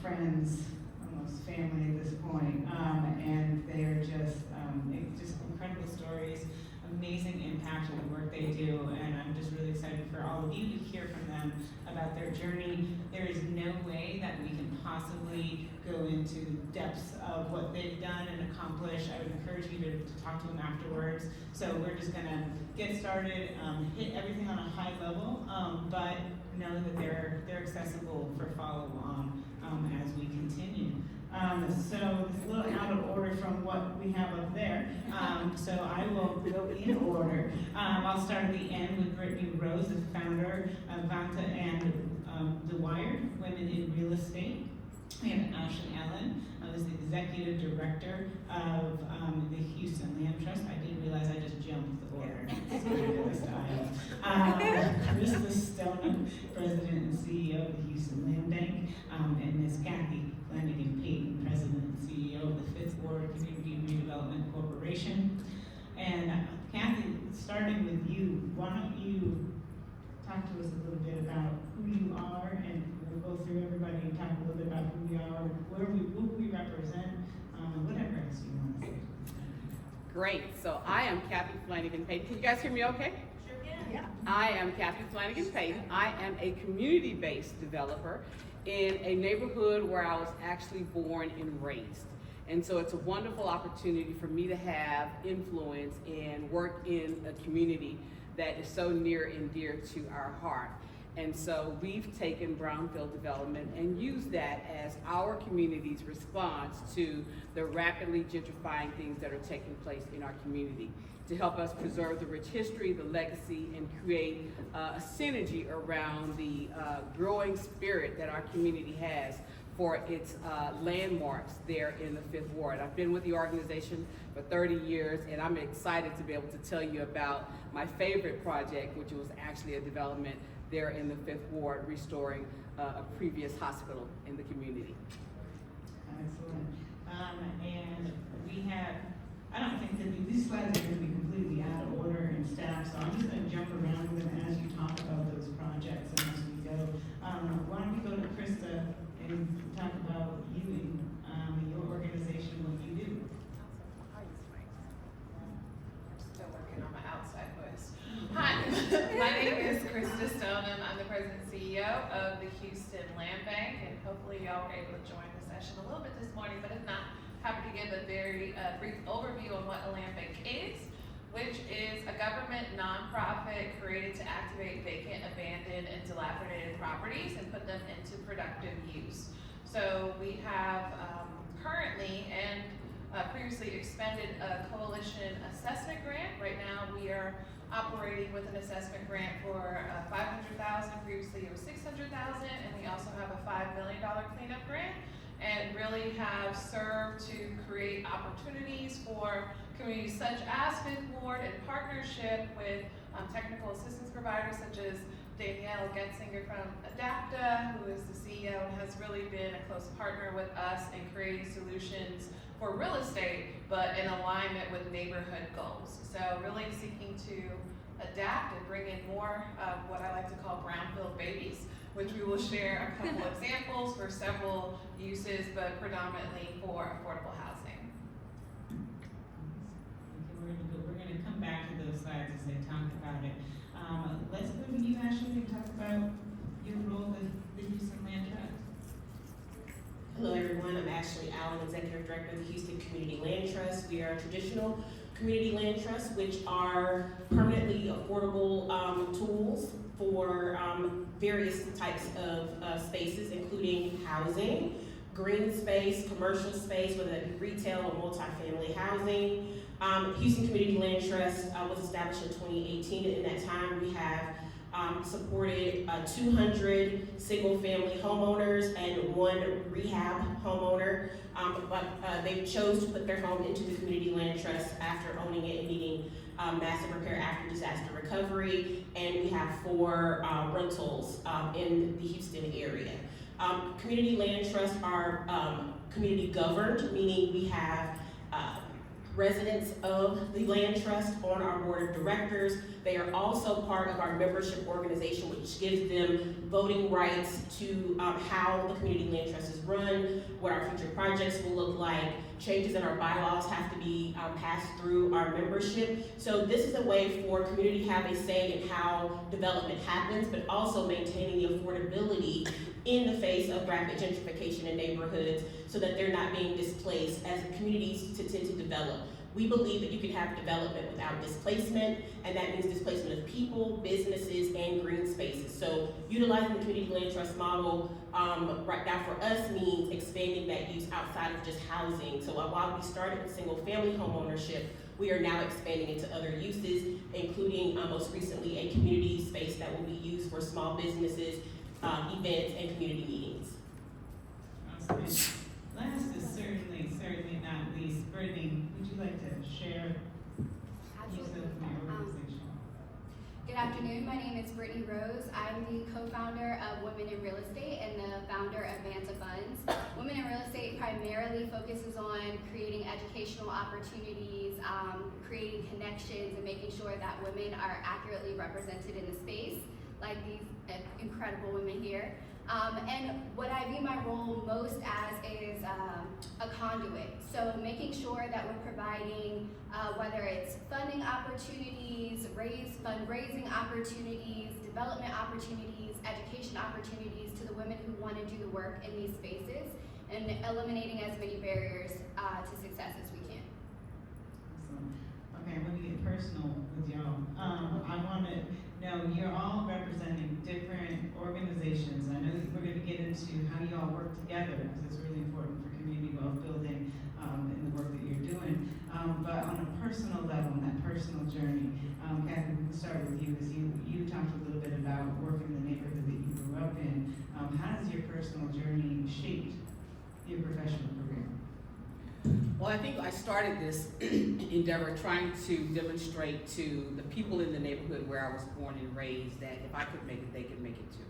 friends, almost family at this point, and they're just incredible stories, amazing impact of the work they do, and I'm just really excited for all of you to hear from them about their journey. There is no way that we can possibly go into depths of what they've done and accomplished. I would encourage you to talk to them afterwards. So we're just gonna get started, hit everything on a high level, but know that they're accessible for follow on as we continue. So it's a little out of order from what we have up there. So I will go in order. I'll start at the end with Brittany Rose, the founder of Vanta and The Wired, Women in Real Estate. We have Ashley Allen, who's the executive director of the Houston Land Trust. I didn't realize I just jumped the order. Christa Stoneham, president and CEO of the Houston Land Bank, and Ms. Kathy Flanagan-Payton, president and CEO of the Fifth Ward Community Redevelopment Corporation. And Kathy, starting with you, why don't you talk to us a little bit about who you are, and we'll go through everybody and talk a little bit about who we are, who we represent, whatever else you want to say. Great. So I am Kathy Flanagan-Payton. Can you guys hear me okay? Sure can. Yeah. I am Kathy Flanagan-Payton. I am a community-based developer in a neighborhood where I was actually born and raised. And so it's a wonderful opportunity for me to have influence and work in a community that is so near and dear to our heart. And so we've taken Brownfield development and used that as our community's response to the rapidly gentrifying things that are taking place in our community, to help us preserve the rich history, the legacy, and create a synergy around the growing spirit that our community has for its landmarks there in the Fifth Ward. I've been with the organization for 30 years, and I'm excited to be able to tell you about my favorite project, which was actually a development there in the Fifth Ward, restoring a previous hospital in the community. Excellent. And we have, I don't think that these slides are going to be completely out of order in staff, so I'm just going to jump around with them as you talk about those projects and as we go. Why don't we go to Christa and talk about you and your organization, what you do. Still working on my outside voice. Hi, my name is Christa Stoneham. I'm the president and CEO of the Houston Land Bank, and hopefully y'all were able to join the session a little bit this morning, but if not, happy to give a very brief overview on what a land bank is, which is a government nonprofit created to activate vacant, abandoned, and dilapidated properties and put them into productive use. So we have currently and previously expended a coalition assessment grant. Right now we are operating with an assessment grant for $500,000. Previously it was $600,000, and we also have a $5 million cleanup grant, and really have served to create opportunities for communities such as Fifth Ward in partnership with technical assistance providers such as Danielle Getsinger from Adapta, who is the CEO and has really been a close partner with us in creating solutions for real estate, but in alignment with neighborhood goals. So really seeking to adapt and bring in more of what I like to call brownfield babies, which we will share a couple examples for several uses, but predominantly for affordable housing. We're going to come back to those slides as they talk about it. Let's go to you, Ashley, and talk about your role in the Houston Land Trust. Hello everyone, I'm Ashley Allen, Executive Director of the Houston Community Land Trust. We are a traditional community land trust, which are permanently affordable tools for various types of spaces, including housing, green space, commercial space, whether that be retail or multifamily housing. Houston Community Land Trust was established in 2018, and in that time we have supported 200 single-family homeowners and 1 rehab homeowner. They chose to put their home into the Community Land Trust after owning it and needing massive repair after disaster recovery, and we have 4 rentals in the Houston area. Community Land Trusts are community governed, meaning we have residents of the land trust on our board of directors. They are also part of our membership organization, which gives them voting rights to how the community land trust is run, what our future projects will look like. Changes in our bylaws have to be passed through our membership. So this is a way for community to have a say in how development happens, but also maintaining the affordability in the face of rapid gentrification in neighborhoods so that they're not being displaced as communities tend to develop. We believe that you can have development without displacement, and that means displacement of people, businesses, and green spaces. So utilizing the community land trust model right now for us means expanding that use outside of just housing. So while we started with single family home ownership, we are now expanding into other uses, including most recently a community space that will be used for small businesses, events, and community meetings. Awesome. Last is certainly not least, Brittany, would you like to share yourself and your organization? Good afternoon, my name is Brittany Rose. I'm the co-founder of Women in Real Estate and the founder of Vanta Funds. Women in Real Estate primarily focuses on creating educational opportunities, creating connections, and making sure that women are accurately represented in the space, like these incredible women here. And what I view my role most as is a conduit. So making sure that we're providing, whether it's funding opportunities, fundraising opportunities, development opportunities, education opportunities to the women who want to do the work in these spaces, and eliminating as many barriers to success as we can. Awesome. Okay, I'm gonna get personal with y'all. I wanna know, you're all representing different organizations. I know that we're gonna get into how you all work together, because it's really important for community wealth building and the work that you're doing. But on a personal level, on that personal journey, Kathy, we can start with you, because you talked a little bit about working in the neighborhood that you grew up in. How has your personal journey shaped your professional career? Well, I think I started this endeavor trying to demonstrate to the people in the neighborhood where I was born and raised that if I could make it, they could make it too.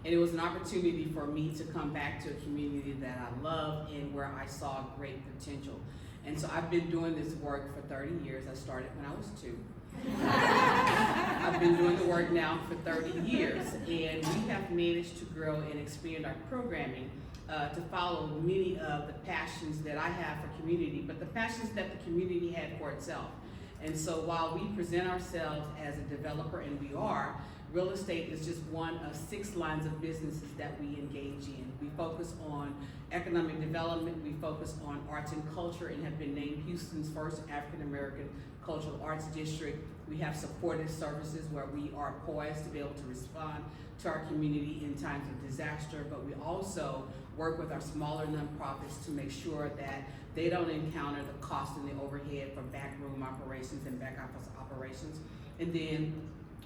And it was an opportunity for me to come back to a community that I love and where I saw great potential. And so I've been doing this work for 30 years. I started when I was 2. I've been doing the work now for 30 years, and we have managed to grow and expand our programming to follow many of the passions that I have for community, but the passions that the community had for itself. And so while we present ourselves as a developer, and we are, real estate is just one of 6 lines of businesses that we engage in. We focus on economic development, we focus on arts and culture, and have been named Houston's first African American cultural arts district. We have supportive services where we are poised to be able to respond to our community in times of disaster, but we also work with our smaller nonprofits to make sure that they don't encounter the cost and the overhead for backroom operations and back office operations. And then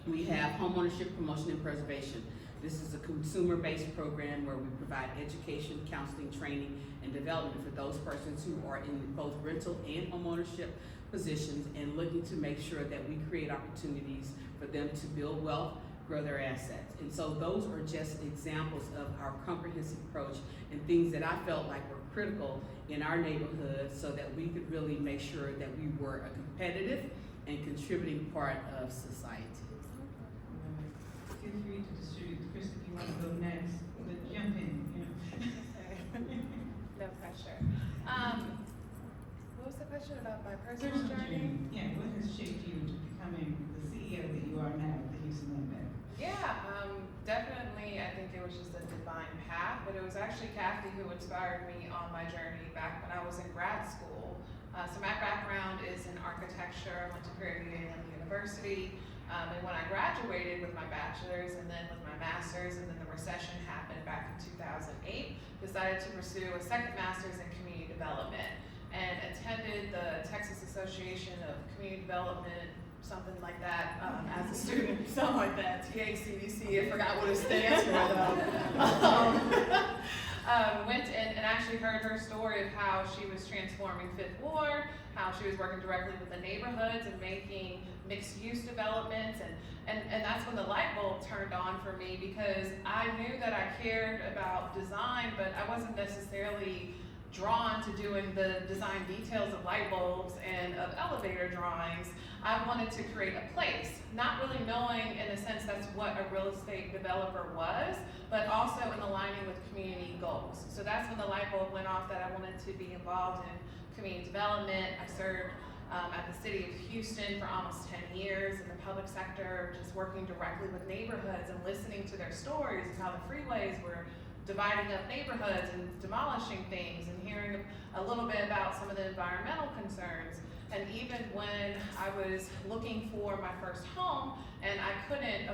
we have homeownership promotion and preservation. This is a consumer-based program where we provide education, counseling, training, and development for those persons who are in both rental and homeownership positions, and looking to make sure that we create opportunities for them to build wealth, grow their assets. And so those are just examples of our comprehensive approach and things that I felt like were critical in our neighborhood so that we could really make sure that we were a competitive and contributing part of society. Feel free to distribute. Christa, if you want to go next, jump in. No pressure. What was the question about my personal journey? Yeah, what has shaped you to becoming the CEO that you are now at the Houston Land Bank? Yeah, definitely. I think it was just a divine path, but it was actually Kathy who inspired me on my journey back when I was in grad school. So my background is in architecture. I went to Caribbean University, and when I graduated with my bachelor's and then with my master's, and then the recession happened back in 2008, decided to pursue a second master's in community development and attended the Texas Association of Community Development, something like that, as a student, something like that, TACDC, I forgot what it stands for though. Went and actually heard her story of how she was transforming Fifth Ward, how she was working directly with the neighborhoods and making mixed use developments, and that's when the light bulb turned on for me, because I knew that I cared about design, but I wasn't necessarily drawn to doing the design details of light bulbs and of elevator drawings, I wanted to create a place, not really knowing in a sense that's what a real estate developer was, but also in aligning with community goals. So that's when the light bulb went off that I wanted to be involved in community development. I served at the city of Houston for almost 10 years in the public sector, just working directly with neighborhoods and listening to their stories of how the freeways were dividing up neighborhoods and demolishing things, and hearing a little bit about some of the environmental concerns. And even when I was looking for my first home and I couldn't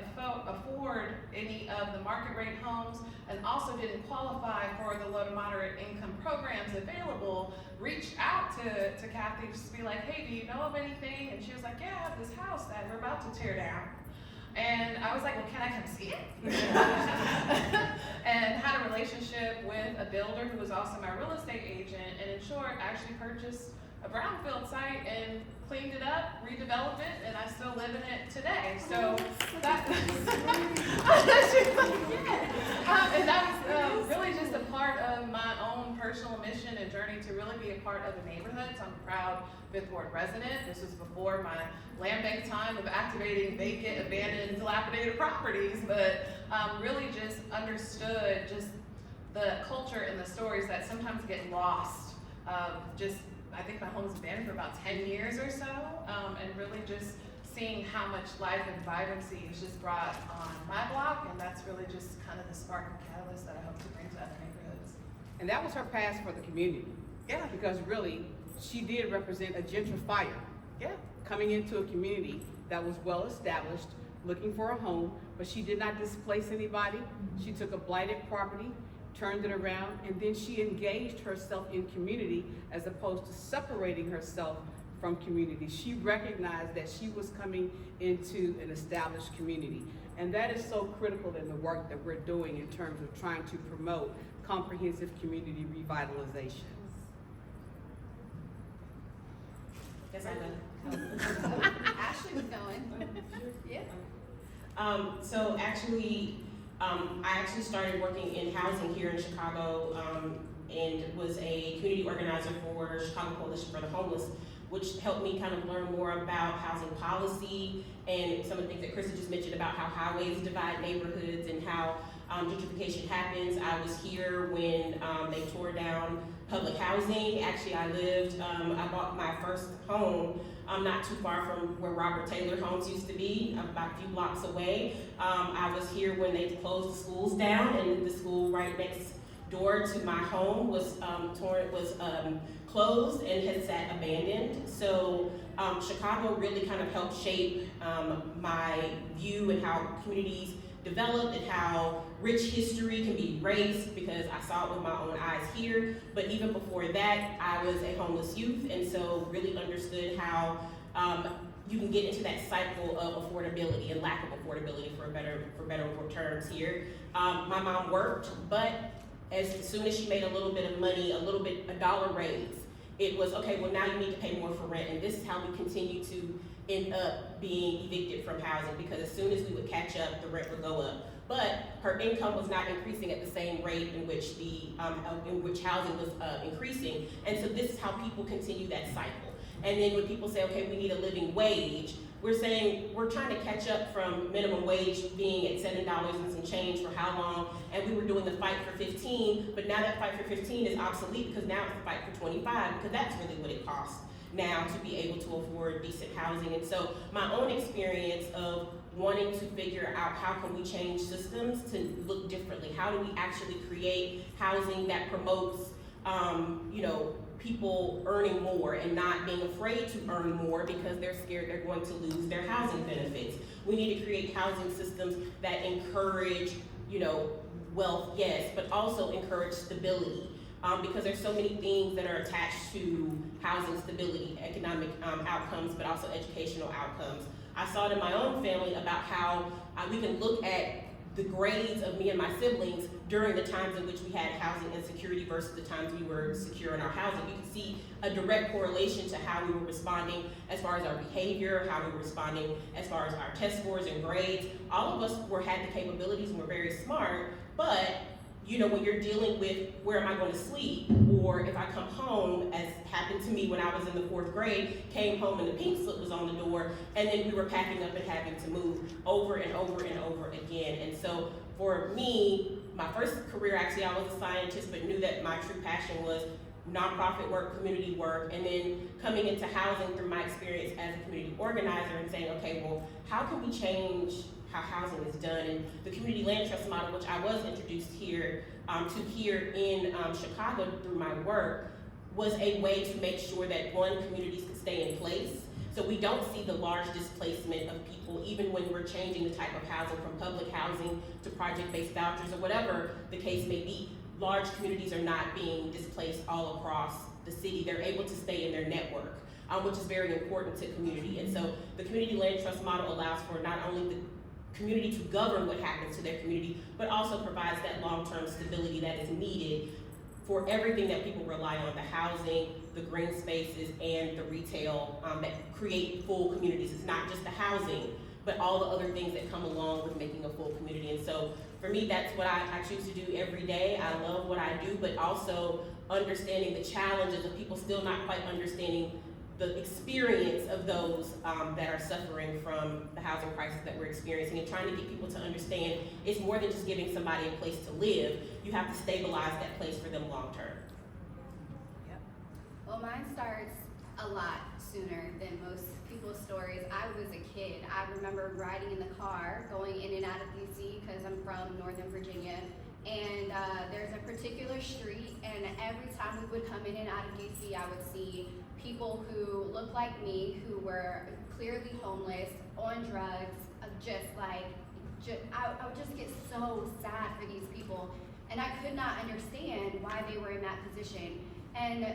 afford any of the market rate homes and also didn't qualify for the low to moderate income programs available, reached out to Kathy just to be like, hey, do you know of anything? And she was like, yeah, I have this house that we're about to tear down. And I was like, well, can I come see it? And had a relationship with a builder who was also my real estate agent, and in short, actually purchased a Brownfield site and cleaned it up, redeveloped it, and I still live in it today. So that and that was really just a part of my own personal mission and journey to really be a part of the neighborhood. So I'm a proud Fifth Ward resident. This was before my land bank time of activating vacant, abandoned, dilapidated properties, but really just understood just the culture and the stories that sometimes get lost. I think my home was abandoned for about 10 years or so, and really just seeing how much life and vibrancy was just brought on my block, and that's really just kind of the spark and catalyst that I hope to bring to other neighborhoods. And that was her pass for the community. Yeah. Because really, she did represent a gentrifier. Yeah. Coming into a community that was well established, looking for a home, but she did not displace anybody. She took a blighted property, turned it around, and then she engaged herself in community as opposed to separating herself from community. She recognized that she was coming into an established community. And that is so critical in the work that we're doing in terms of trying to promote comprehensive community revitalization. Guess I'm done. Ashley was going. Yeah. So actually, I actually started working in housing here in Chicago, and was a community organizer for Chicago Coalition for the Homeless, which helped me kind of learn more about housing policy and some of the things that Christa just mentioned about how highways divide neighborhoods and how gentrification happens. I was here when they tore down public housing. Actually, I bought my first home not too far from where Robert Taylor Homes used to be, about a few blocks away. I was here when they closed the schools down, and the school right next door to my home was closed and had sat abandoned. So Chicago really kind of helped shape my view and how communities developed and how rich history can be erased, because I saw it with my own eyes here. But even before that, I was a homeless youth, and so really understood how you can get into that cycle of affordability and lack of affordability for better terms here. My mom worked, but as soon as she made a little bit of money, a dollar raise, it was, okay, well now you need to pay more for rent, and this is how we continue to end up being evicted from housing, because as soon as we would catch up, the rent would go up. But her income was not increasing at the same rate in which housing was increasing, and so this is how people continue that cycle. And then when people say, okay, we need a living wage, we're saying we're trying to catch up from minimum wage being at $7 and some change for how long, and we were doing the fight for 15, but now that fight for 15 is obsolete, because now it's the fight for 25, because that's really what it costs now to be able to afford decent housing. And so my own experience of wanting to figure out how can we change systems to look differently, how do we actually create housing that promotes people earning more and not being afraid to earn more because they're scared they're going to lose their housing benefits. We need to create housing systems that encourage, wealth, yes, but also encourage stability. Because there's so many things that are attached to housing stability, economic outcomes, but also educational outcomes. I saw it in my own family about how we can look at the grades of me and my siblings during the times in which we had housing insecurity versus the times we were secure in our housing. You can see a direct correlation to how we were responding as far as our behavior, how we were responding as far as our test scores and grades. All of us had the capabilities and were very smart, but you know, when you're dealing with where am I going to sleep, or if I come home, as happened to me when I was in the 4th grade, came home and the pink slip was on the door, and then we were packing up and having to move over and over and over again. And so for me, my first career, actually, I was a scientist, but knew that my true passion was nonprofit work, community work, and then coming into housing through my experience as a community organizer and saying, okay, well, how can we change how housing is done? And the community land trust model, which I was introduced here in Chicago through my work, was a way to make sure that communities could stay in place. So we don't see the large displacement of people, even when we're changing the type of housing from public housing to project-based vouchers or whatever the case may be. Large communities are not being displaced all across the city. They're able to stay in their network, which is very important to community. And so the community land trust model allows for not only the community to govern what happens to their community, but also provides that long-term stability that is needed for everything that people rely on, the housing, the green spaces, and the retail that create full communities. It's not just the housing, but all the other things that come along with making a full community. And so for me, that's what I choose to do every day. I love what I do, but also understanding the challenges of people still not quite understanding the experience of those that are suffering from the housing crisis that we're experiencing, and trying to get people to understand it's more than just giving somebody a place to live. You have to stabilize that place for them long term. Yep. Well, mine starts a lot sooner than most people's stories. I was a kid. I remember riding in the car, going in and out of DC because I'm from Northern Virginia. And there's a particular street, and every time we would come in and out of DC, I would see people who looked like me, who were clearly homeless, on drugs, I would just get so sad for these people. And I could not understand why they were in that position. And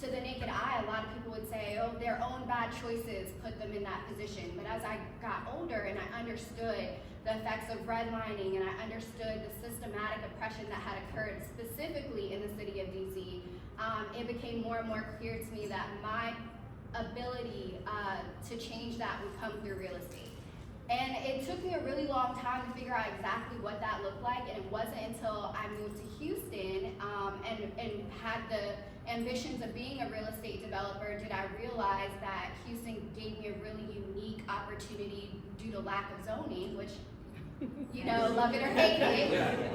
to the naked eye, a lot of people would say, oh, their own bad choices put them in that position. But as I got older and I understood the effects of redlining, and I understood the systematic oppression that had occurred specifically in the city of DC, it became more and more clear to me that my ability to change that would come through real estate. And it took me a really long time to figure out exactly what that looked like, and it wasn't until I moved to Houston and had the ambitions of being a real estate developer did I realize that Houston gave me a really unique opportunity due to lack of zoning, which, you know, love it or hate it.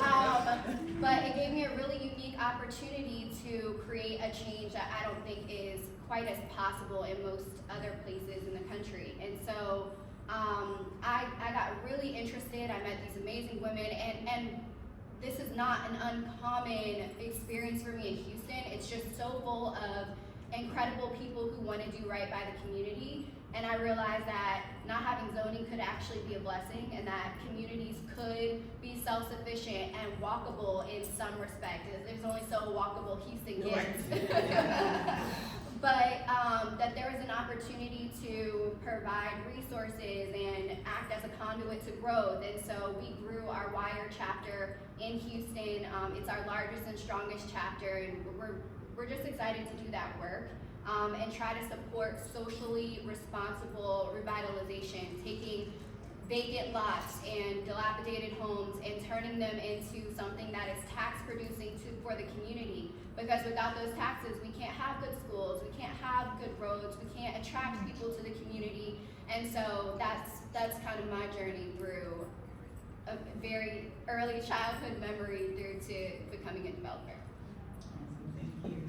But it gave me a really unique opportunity to create a change that I don't think is quite as possible in most other places in the country. And so I got really interested. I met these amazing women, and this is not an uncommon experience for me in Houston. It's just so full of incredible people who want to do right by the community. And I realized that not having zoning could actually be a blessing, and that communities could be self-sufficient and walkable in some respect. There's only so walkable Houston gets. But that there was an opportunity to provide resources and act as a conduit to growth. And so we grew our Wire chapter in Houston. It's our largest and strongest chapter, and we're just excited to do that work. And try to support socially responsible revitalization, taking vacant lots and dilapidated homes and turning them into something that is tax producing for the community. Because without those taxes, we can't have good schools, we can't have good roads, we can't attract people to the community. And so that's kind of my journey through a very early childhood memory through to becoming a developer. Awesome, thank you.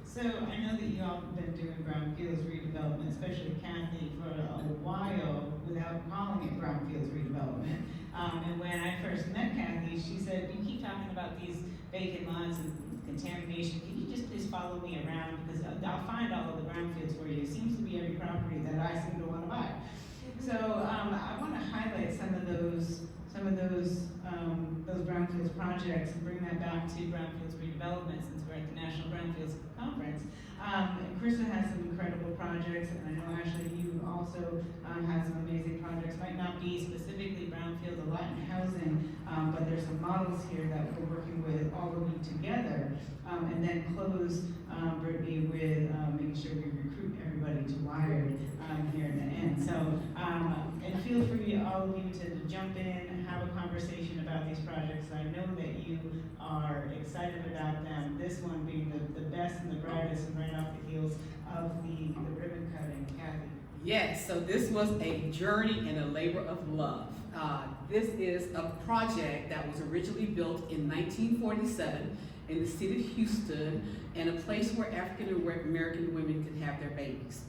So I know that you all have been doing Brownfields redevelopment, especially Kathy, for a while without calling it Brownfields redevelopment. And when I first met Kathy, she said, you keep talking about these vacant lots and contamination. Can you just please follow me around, because I'll find all of the brownfields for you. It seems to be every property that I seem to want to buy. So I want to highlight some of those brownfields projects and bring that back to Brownfields redevelopment, since we're at the National Brownfields Conference. And Christa has some incredible projects, and I know Ashley, you also have some amazing projects. Might not be specifically brownfield, a lot in housing, but they're there's some models here that we're working with all of you together, and then close, Brittany, with making sure we recruit everybody to Wired here in the end. So, and feel free, all of you, to jump in, have a conversation about these projects. I know that you are excited about them, this one being the best and the brightest and right off the heels of the ribbon cutting. Kathy. Yes, so this was a journey and a labor of love. This is a project that was originally built in 1947 in the city of Houston, and a place where African American women could have their babies.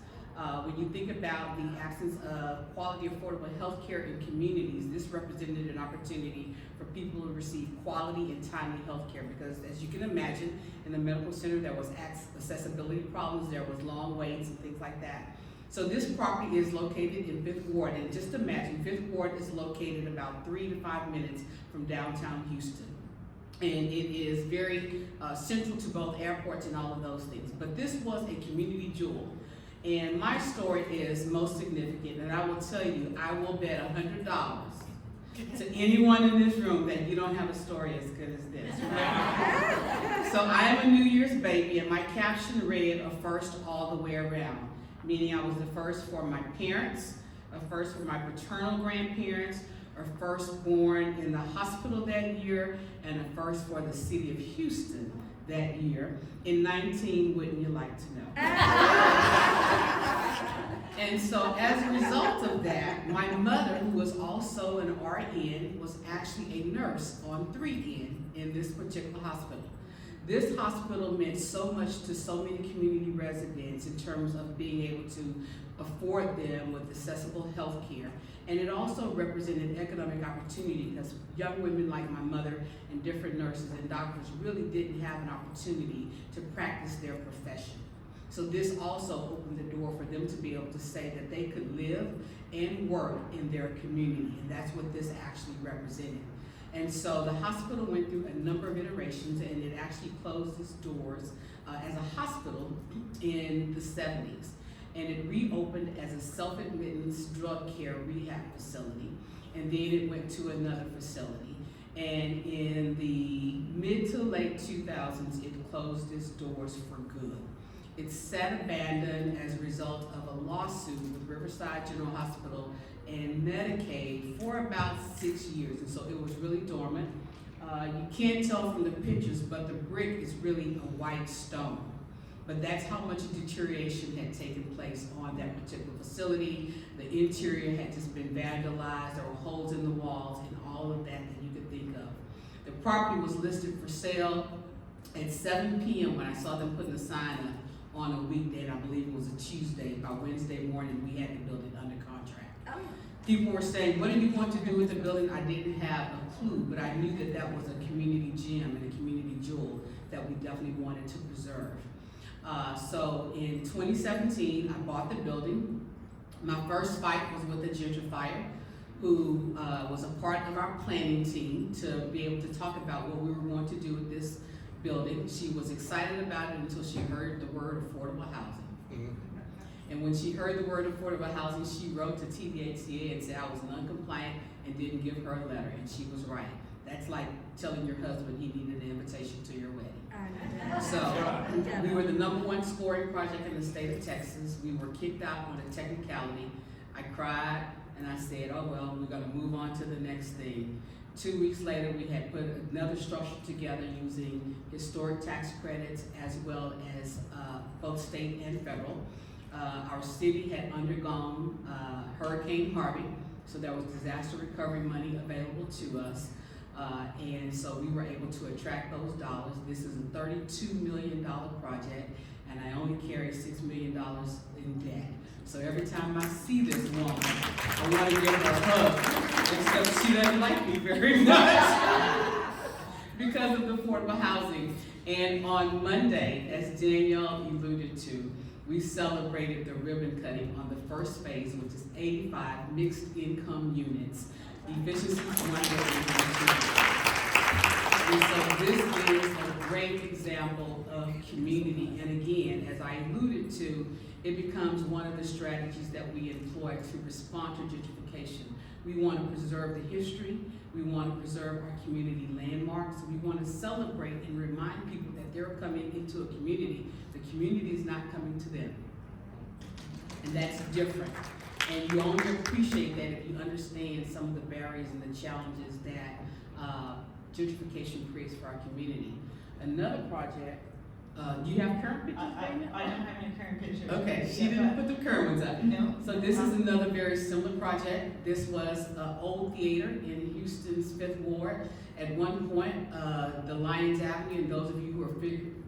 When you think about the absence of quality, affordable health care in communities, this represented an opportunity for people to receive quality and timely health care, because as you can imagine, in the medical center there was accessibility problems, there was long waits and things like that. So this property is located in 5th Ward, and just imagine, 5th Ward is located about 3 to 5 minutes from downtown Houston. And it is very central to both airports and all of those things. But this was a community jewel. And my story is most significant, and I will tell you, I will bet $100 to anyone in this room that you don't have a story as good as this. Right? So I am a New Year's baby, and my caption read, "A first all the way around," meaning I was the first for my parents, a first for my paternal grandparents, a first born in the hospital that year, and a first for the city of Houston that year. In 19, wouldn't you like to know? And so as a result of that, my mother, who was also an RN, was actually a nurse on 3N in this particular hospital. This hospital meant so much to so many community residents in terms of being able to afford them with accessible health care. And it also represented economic opportunity, because young women like my mother and different nurses and doctors really didn't have an opportunity to practice their profession. So this also opened the door for them to be able to say that they could live and work in their community, and that's what this actually represented. And so the hospital went through a number of iterations, and it actually closed its doors as a hospital in the 70s. And it reopened as a self-admittance drug care rehab facility. And then it went to another facility. And in the mid to late 2000s, it closed its doors for good. It sat abandoned as a result of a lawsuit with Riverside General Hospital and Medicaid for about 6 years. And so it was really dormant. You can't tell from the pictures, but the brick is really a white stone. But that's how much deterioration had taken place on that particular facility. The interior had just been vandalized, there were holes in the walls, and all of that you could think of. The property was listed for sale at 7 p.m. when I saw them putting the sign up on a weekday, and I believe it was a Tuesday. By Wednesday morning, we had the building under contract. Oh. People were saying, what are you going to do with the building? I didn't have a clue, but I knew that that was a community gem and a community jewel that we definitely wanted to preserve. So in 2017, I bought the building. My first fight was with a gentrifier who was a part of our planning team to be able to talk about what we were going to do with this building. She was excited about it until she heard the word affordable housing. Mm-hmm. And when she heard the word affordable housing, she wrote to TDHCA and said I was non-compliant and didn't give her a letter, and she was right. That's like telling your husband he needed an invitation to your wedding. So we were the #1 scoring project in the state of Texas. We were kicked out on a technicality. I cried and I said, oh well, we're gonna move on to the next thing. 2 weeks later, we had put another structure together using historic tax credits as well as both state and federal. Our city had undergone Hurricane Harvey, so there was disaster recovery money available to us. And so we were able to attract those dollars. This is a $32 million project, and I only carry $6 million in debt. So every time I see this woman, I want to give her a hug, except she doesn't like me very much because of the affordable housing. And on Monday, as Danielle alluded to, we celebrated the ribbon cutting on the first phase, which is 85 mixed income units. Efficiency for my And so this is a great example of community. And again, as I alluded to, it becomes one of the strategies that we employ to respond to gentrification. We want to preserve the history. We want to preserve our community landmarks. We want to celebrate and remind people that they're coming into a community. The community is not coming to them. And that's different. And you only appreciate that if you understand some of the barriers and the challenges that gentrification creates for our community. Another project, do you have current pictures? I don't have any current pictures. Okay, she didn't put the current ones up. No. So this is another very similar project. This was an old theater in Houston's 5th Ward. At one point, the Lyons Avenue, and those of you who are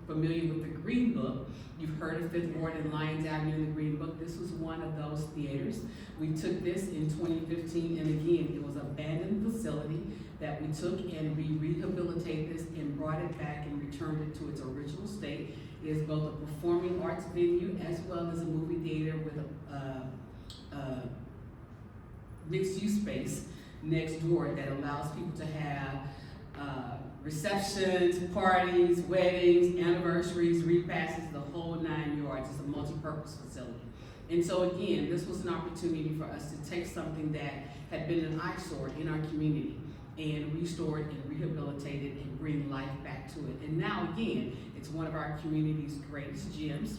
familiar with the Green Book, you've heard of 5th Ward and Lyons Avenue in the Green Book. This was one of those theaters. We took this in 2015, and again, it was an abandoned facility that we took and we rehabilitated this and brought it back and returned it to its original state. It is both a performing arts venue as well as a movie theater with a mixed-use space next door that allows people to have receptions, parties, weddings, anniversaries, repasses, the whole 9 yards. It's a multi-purpose facility. And so again, this was an opportunity for us to take something that had been an eyesore in our community and restore it and rehabilitate it and bring life back to it. And now again, it's one of our community's greatest gems.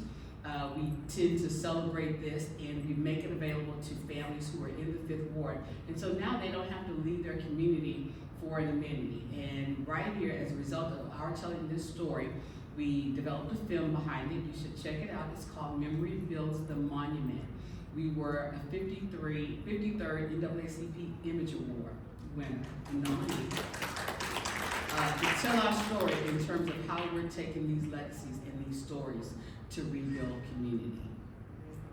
We tend to celebrate this and we make it available to families who are in the 5th Ward. And so now they don't have to leave their community for an amenity. And right here, as a result of our telling this story, we developed a film behind it. You should check it out. It's called Memory Builds the Monument. We were a 53rd NAACP Image Award winner and nominee. To tell our story in terms of how we're taking these legacies and these stories to rebuild community.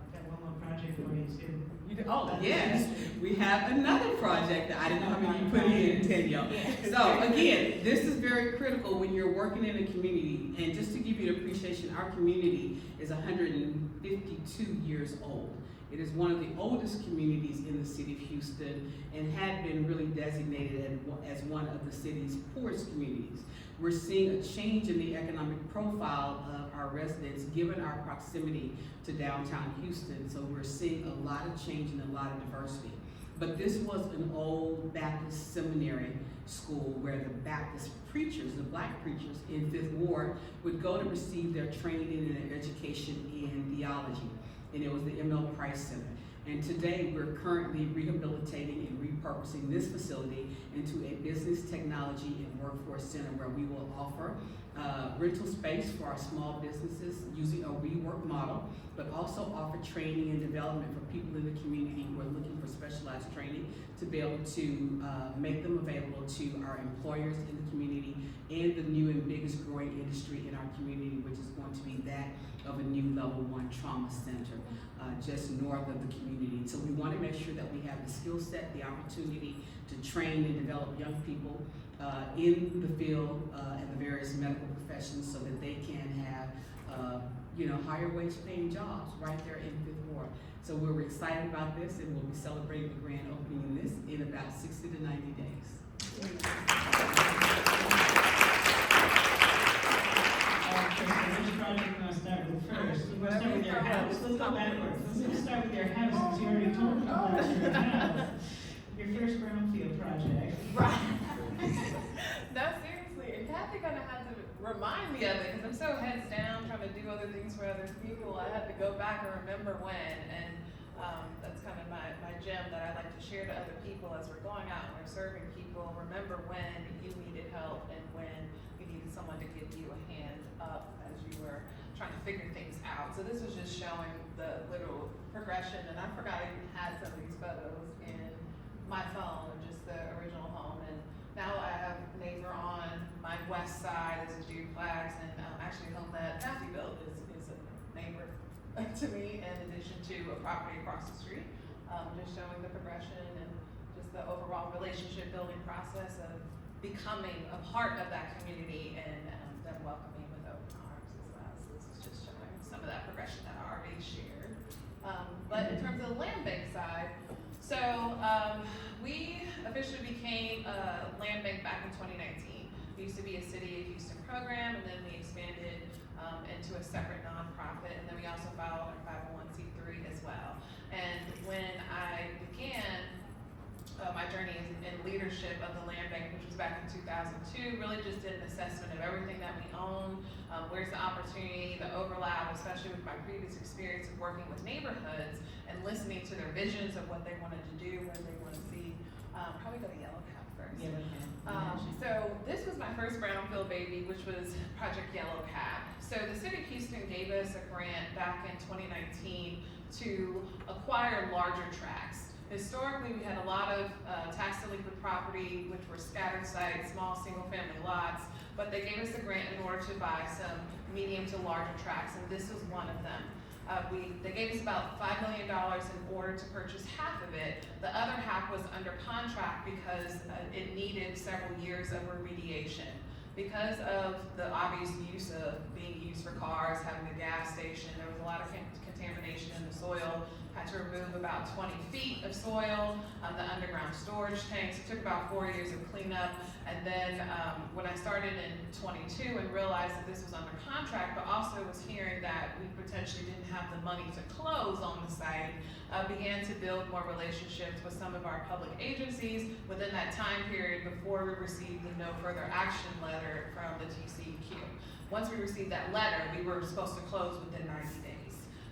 I've got one more project for you too. Oh, yes. We have another project that I didn't know how many you put in, Danielle. So again, this is very critical when you're working in a community. And just to give you an appreciation, our community is 152 years old. It is one of the oldest communities in the city of Houston and had been really designated as one of the city's poorest communities. We're seeing a change in the economic profile of our residents given our proximity to downtown Houston. So we're seeing a lot of change and a lot of diversity. But this was an old Baptist seminary school where the Baptist preachers, the black preachers in 5th Ward would go to receive their training and their education in theology. And it was the M.L. Price Center. And today we're currently rehabilitating and repurposing this facility into a business, technology, and workforce center where we will offer rental space for our small businesses using a rework model, but also offer training and development for people in the community who are looking for specialized training to be able to make them available to our employers in the community and the new and biggest growing industry in our community, which is going to be that of a new level 1 trauma center just north of the community. So we want to make sure that we have the skill set, the opportunity to train and develop young people in the field and the various medical professions so that they can have higher wage paying jobs right there in 5th Ward. So we're excited about this and we'll be celebrating the grand opening in this in about 60 to 90 days. Which project you want to start with first? You want to start with your house? Let's go backwards. Let's start with your house since you already told me about your house. Your first Brownfield project. Right. No, seriously. And Kathy kind of had to remind me of it because I'm so heads down trying to do other things for other people. I had to go back and remember when. And that's kind of my gem that I like to share to other people as we're going out and we're serving people. Remember when you needed help and when you needed someone to give you a hand up as you were trying to figure things out. So this was just showing the little progression, and I forgot I even had some of these photos in my phone of just the original home. And now I have a neighbor on my west side. This is duplex, and actually home that Kathy built is a neighbor to me in addition to a property across the street. Just showing the progression and just the overall relationship building process of becoming a part of that community and them welcoming with open arms as well. So this is just showing some of that progression that I already shared. But in terms of the land bank side, so we officially became a land bank back in 2019. We used to be a City of Houston program, and then we expanded into a separate nonprofit, and then we also filed our 501c3 as well. And when I began my journey in leadership of the land bank, which was back in 2002, really just did an assessment of everything that we own, where's the opportunity, the overlap, especially with my previous experience of working with neighborhoods and listening to their visions of what they wanted to do, what they want to see. Probably go to Yellow Cap first. So this was my first Brownfield baby, which was Project Yellow Cap. So the City of Houston gave us a grant back in 2019 to acquire larger tracts. Historically, we had a lot of tax delinquent property, which were scattered sites, small single-family lots, but they gave us a grant in order to buy some medium to larger tracts, and this was one of them. They gave us about $5 million in order to purchase half of it. The other half was under contract because it needed several years of remediation. Because of the obvious use of being used for cars, having a gas station, there was a lot of contamination in the soil. Had to remove about 20 feet of soil, the underground storage tanks. It took about 4 years of cleanup. And then when I started in 22 and realized that this was under contract, but also was hearing that we potentially didn't have the money to close on the site, began to build more relationships with some of our public agencies within that time period before we received the no further action letter from the TCEQ. Once we received that letter, we were supposed to close within 90 days.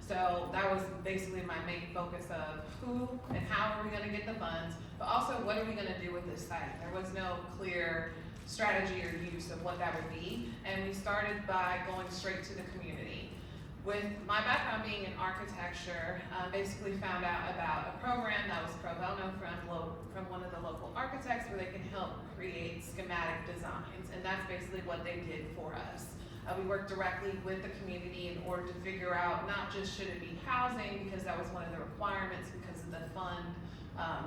So that was basically my main focus of who and how are we gonna get the funds, but also what are we gonna do with this site? There was no clear strategy or use of what that would be, and we started by going straight to the community. With my background being in architecture, basically found out about a program that was pro bono from one of the local architects where they can help create schematic designs, and that's basically what they did for us. We worked directly with the community in order to figure out not just should it be housing, because that was one of the requirements because of the fund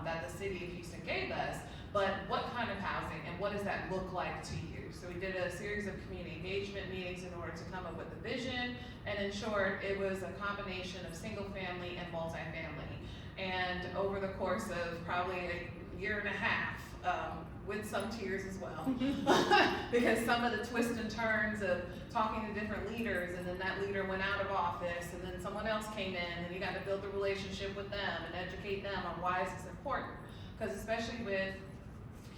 that the City of Houston gave us, but what kind of housing and what does that look like to you? So we did a series of community engagement meetings in order to come up with the vision, and in short, it was a combination of single family and multifamily. And over the course of probably a year and a half, with some tears as well, because some of the twists and turns of talking to different leaders, and then that leader went out of office, and then someone else came in, and you got to build a relationship with them and educate them on why is this important. Because especially with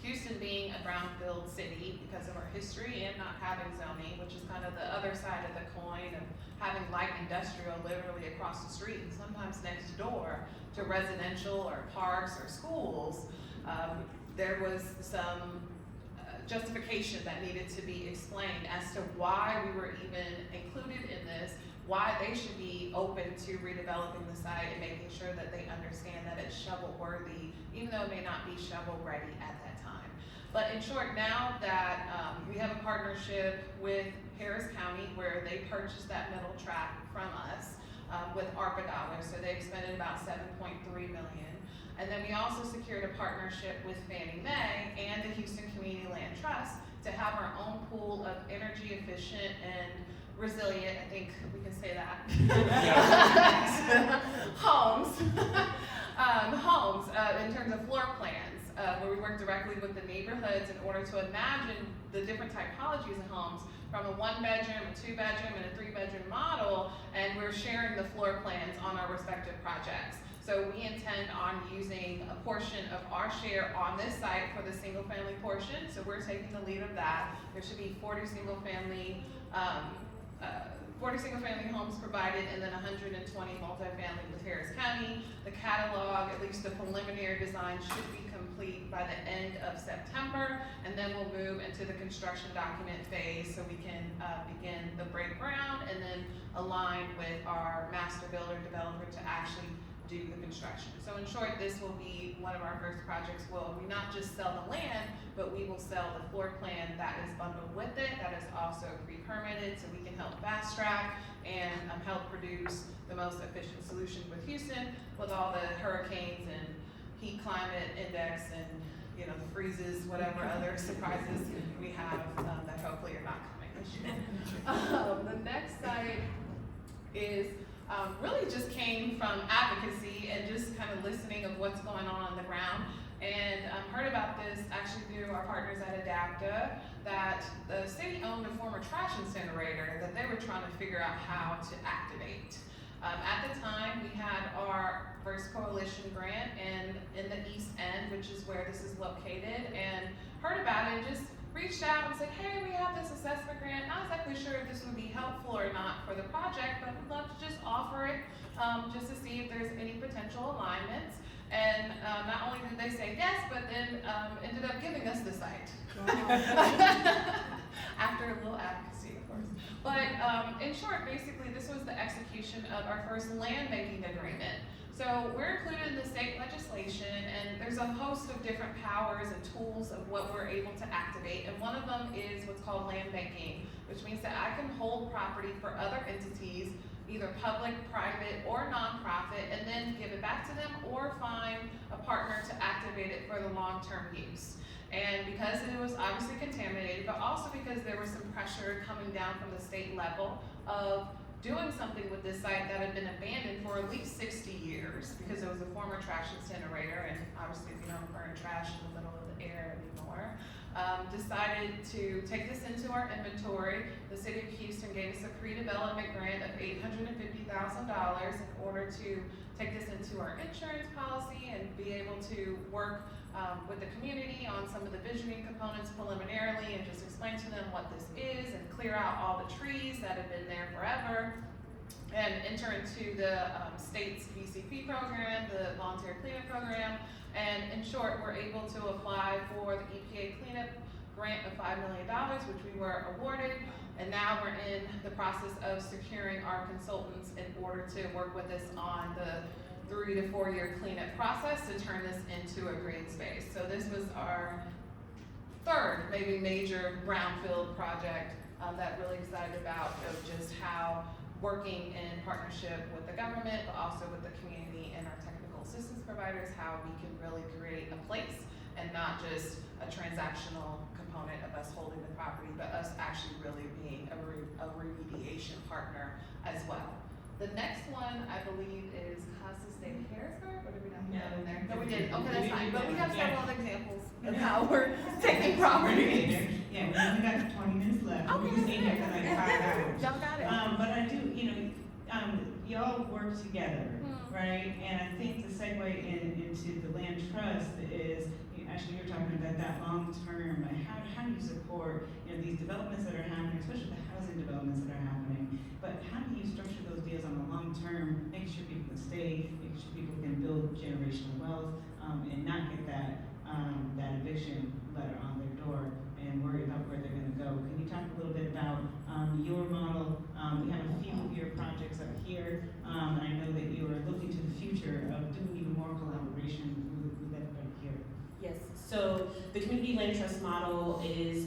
Houston being a brownfield city, because of our history and not having zoning, which is kind of the other side of the coin of having light industrial literally across the street and sometimes next door to residential or parks or schools, there was some justification that needed to be explained as to why we were even included in this, why they should be open to redeveloping the site and making sure that they understand that it's shovel worthy, even though it may not be shovel ready at that time. But in short, now that we have a partnership with Harris County where they purchased that middle tract from us with ARPA dollars, so they expended about $7.3 million. And then we also secured a partnership with Fannie Mae and the Houston Community Land Trust to have our own pool of energy efficient and resilient, I think we can say that, homes in terms of floor plans, where we work directly with the neighborhoods in order to imagine the different typologies of homes from a 1-bedroom, a 2-bedroom, and a 3-bedroom model, and we're sharing the floor plans on our respective projects. So we intend on using a portion of our share on this site for the single family portion. So we're taking the lead of that. There should be 40 single family homes provided, and then 120 multifamily with Harris County. The catalog, at least the preliminary design, should be complete by the end of September, and then we'll move into the construction document phase so we can begin the break ground and then align with our master builder developer to actually do the construction. So in short, this will be one of our first projects where we not just sell the land, but we will sell the floor plan that is bundled with it, that is also pre-permitted, so we can help fast track and help produce the most efficient solution with Houston, with all the hurricanes and heat climate index and the freezes, whatever other surprises we have that hopefully are not coming this year. The next site is really just came from advocacy and just kind of listening of what's going on the ground, and heard about this actually through our partners at Adapta, that the city owned a former trash incinerator that they were trying to figure out how to activate. At the time, we had our first coalition grant in the East End, which is where this is located, and heard about it and just reached out and said, hey, we have this assessment grant. Not exactly sure if this would be helpful or not for the project, but we'd love to just offer it just to see if there's any potential alignments. And not only did they say yes, but then ended up giving us the site. After a little advocacy, of course. But in short, basically, this was the execution of our first land banking agreement. So we're included in the state legislation, and there's a host of different powers and tools of what we're able to activate. And one of them is what's called land banking, which means that I can hold property for other entities, either public, private, or nonprofit, and then give it back to them or find a partner to activate it for the long-term use. And because it was obviously contaminated, but also because there was some pressure coming down from the state level of doing something with this site that had been abandoned for at least 60 years because it was a former trash incinerator, and obviously we don't burn trash in the middle of the air anymore, decided to take this into our inventory. The city of Houston gave us a pre-development grant of $850,000 in order to take this into our insurance policy and be able to work with the community on some of the visioning components preliminarily and just explain to them what this is and clear out all the trees that have been there forever and enter into the state's VCP program, the voluntary cleanup program. And in short, we're able to apply for the EPA cleanup grant of $5 million, which we were awarded. And now we're in the process of securing our consultants in order to work with us on the 3 to 4 year cleanup process to turn this into a green space. So this was our third, maybe major brownfield project that really excited about of just how working in partnership with the government, but also with the community and our technical assistance providers, how we can really create a place and not just a transactional component of us holding the property, but us actually really being a remediation partner as well. The next one, I believe, is Casa State of Harrisburg. What did we not have in there? No, we didn't. Okay, that's fine. But we have several other examples of how we're taking properties. Yeah, we only got 20 minutes left. Okay, We just stayed here for like 5 hours. Y'all got it. But I do, y'all work together, right? And I think the segue into the land trust is, actually, you're talking about that long term. How do you support, these developments that are happening, especially the housing developments that are happening? But how do you structure those deals on the long term, making sure people can stay, making sure people can build generational wealth, and not get that eviction letter on their door and worry about where they're going to go? Can you talk a little bit about your model? We have a few of your projects up here, and I know that you are looking to the future of doing even more collaboration with everybody here. Yes, so the community land trust model is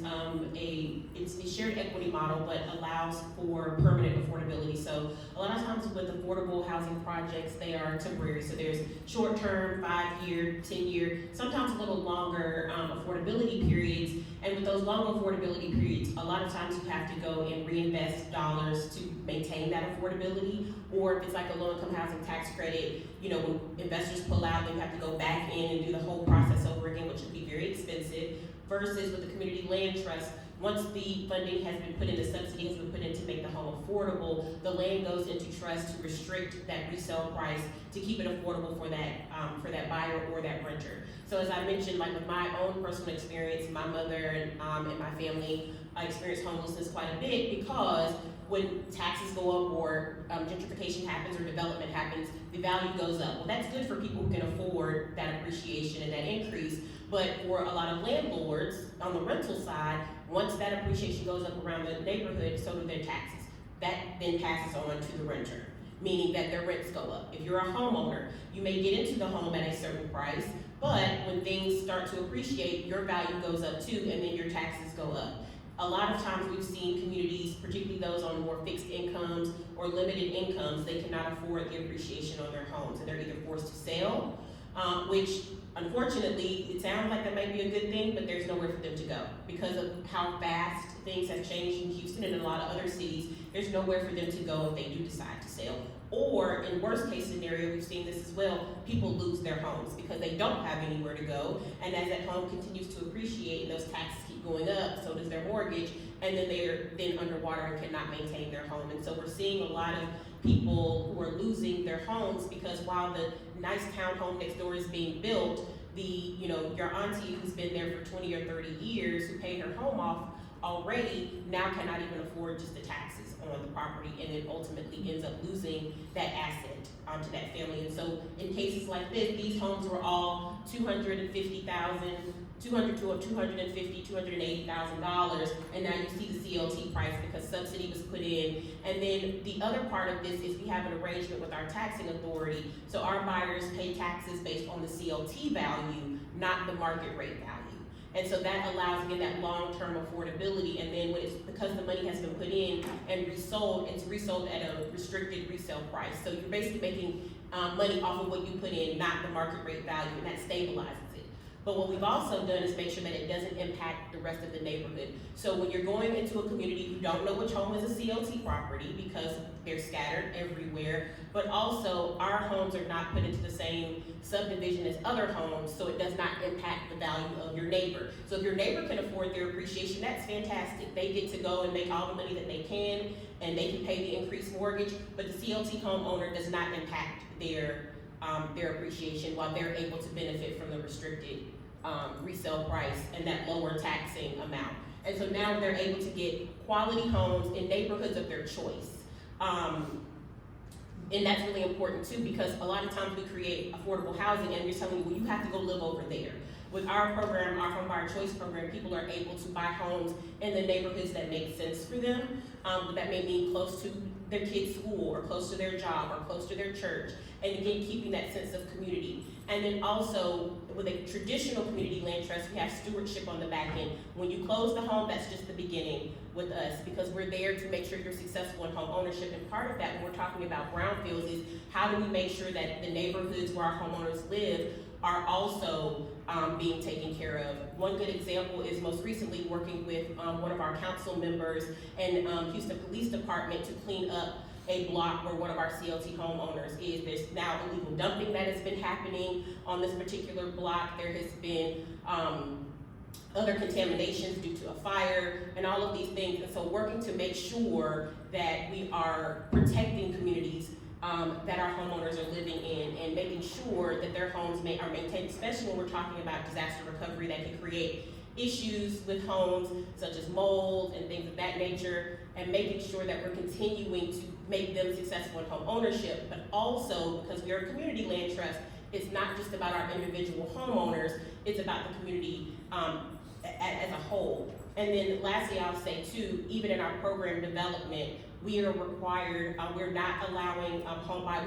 it's a shared equity model, but allows for permanent affordability. So a lot of times with affordable housing projects, they are temporary. So there's short-term, 5-year, 10-year, sometimes a little longer affordability periods. And with those long affordability periods, a lot of times you have to go and reinvest dollars to maintain that affordability. Or if it's like a low-income housing tax credit, when investors pull out, they have to go back in and do the whole process over again, which would be very expensive. Versus with the community land trust, once the funding has been put in, the subsidy has been put in to make the home affordable, the land goes into trust to restrict that resale price to keep it affordable for that buyer or that renter. So as I mentioned, like with my own personal experience, my mother and my family experienced homelessness quite a bit because when taxes go up or gentrification happens or development happens, the value goes up. Well, that's good for people who can afford that appreciation and that increase, but for a lot of landlords on the rental side, once that appreciation goes up around the neighborhood, so do their taxes. That then passes on to the renter, meaning that their rents go up. If you're a homeowner, you may get into the home at a certain price, but when things start to appreciate, your value goes up too, and then your taxes go up. A lot of times we've seen communities, particularly those on more fixed incomes or limited incomes, they cannot afford the appreciation on their homes, and they're either forced to sell, which unfortunately, it sounds like that might be a good thing, but there's nowhere for them to go. Because of how fast things have changed in Houston and in a lot of other cities, there's nowhere for them to go if they do decide to sell. Or in worst case scenario, we've seen this as well, people lose their homes because they don't have anywhere to go, and as that home continues to appreciate and those taxes keep going up, so does their mortgage, and then they're then underwater and cannot maintain their home. And so we're seeing a lot of people who are losing their homes because while the nice townhome next door is being built, your auntie who's been there for 20 or 30 years, who paid her home off already, now cannot even afford just the taxes on the property, and then ultimately ends up losing that asset to that family. And so in cases like this, these homes were all $250,000 to $280,000, and now you see the CLT price because subsidy was put in. And then the other part of this is we have an arrangement with our taxing authority, so our buyers pay taxes based on the CLT value, not the market rate value. And so that allows, again, that long-term affordability, and then because the money has been put in and resold, it's resold at a restricted resale price. So you're basically making money off of what you put in, not the market rate value, and that stabilizes it. But what we've also done is make sure that it doesn't impact the rest of the neighborhood. So when you're going into a community, you don't know which home is a CLT property because they're scattered everywhere, but also our homes are not put into the same subdivision as other homes, so it does not impact the value of your neighbor. So if your neighbor can afford their appreciation, that's fantastic. They get to go and make all the money that they can, and they can pay the increased mortgage, but the CLT homeowner does not impact their appreciation while they're able to benefit from the restricted resale price and that lower taxing amount. And so now they're able to get quality homes in neighborhoods of their choice. And that's really important too, because a lot of times we create affordable housing and we're telling you, well, you have to go live over there. With our program, our Home Buyer Choice program, people are able to buy homes in the neighborhoods that make sense for them. That may mean close to their kids' school, or close to their job, or close to their church. And again, keeping that sense of community. And then also, with a traditional community land trust, we have stewardship on the back end. When you close the home, that's just the beginning with us, because we're there to make sure you're successful in home ownership. And part of that, when we're talking about brownfields, is how do we make sure that the neighborhoods where our homeowners live are also being taken care of. One good example is most recently working with one of our council members and Houston Police Department to clean up a block where one of our CLT homeowners is. There's now illegal dumping that has been happening on this particular block. There has been other contaminations due to a fire and all of these things. And so working to make sure that we are protecting communities that our homeowners are living in, and making sure that their homes are maintained, especially when we're talking about disaster recovery that can create issues with homes such as mold and things of that nature, and making sure that we're continuing to make them successful in home ownership. But also, because we are a community land trust, it's not just about our individual homeowners, it's about the community as a whole. And then lastly, I'll say too, even in our program development, we are required, we're not allowing we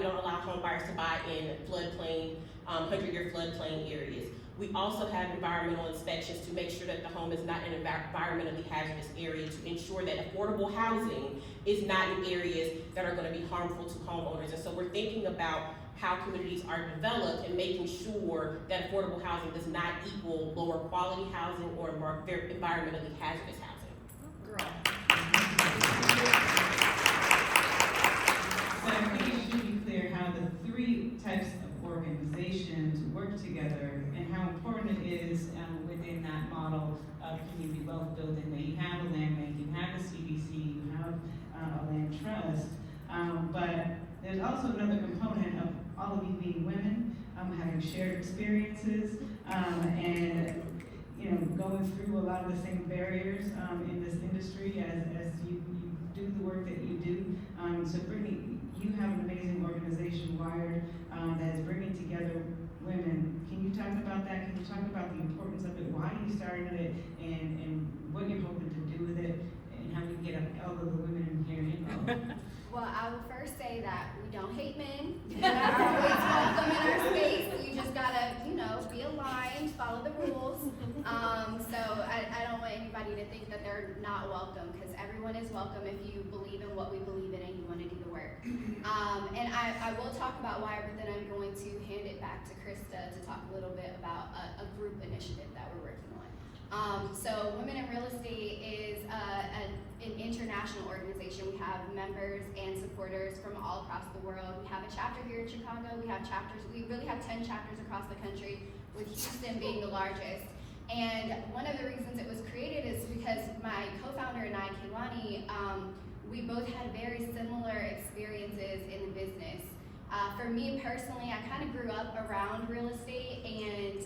don't allow home buyers to buy in floodplain, 100-year floodplain areas. We also have environmental inspections to make sure that the home is not in an environmentally hazardous area, to ensure that affordable housing is not in areas that are going to be harmful to homeowners. And so we're thinking about how communities are developed and making sure that affordable housing does not equal lower quality housing or very environmentally hazardous housing. Girl. So I think it should be clear how the three types of organizations work together and how important it is within that model of community wealth building, that you have a land bank, you have a CDC, you have a land trust, but there's also another component of all of you being women, having shared experiences, and going through a lot of the same barriers in this industry as you do the work that you do. So Brittany, you have an amazing organization, Wired, that is bringing together women. Can you talk about that? Can you talk about the importance of it, why you started it, and what you're hoping to do with it, and how we can get all of the women in here involved? Well, I will first say that we don't hate men. Men are always welcome in our space. You just gotta, be aligned, follow the rules. So I don't want anybody to think that they're not welcome, because everyone is welcome if you believe in what we believe in and you want to do the work. And I will talk about why, but then I'm going to hand it back to Christa to talk a little bit about a group initiative that we're working on. So Women in Real Estate is an international organization. We have members and supporters from all across the world. We have a chapter here in Chicago. We really have 10 chapters across the country, with Houston being the largest. And one of the reasons it was created is because my co-founder and I, Kehlani, we both had very similar experiences in the business. For me personally, I kind of grew up around real estate and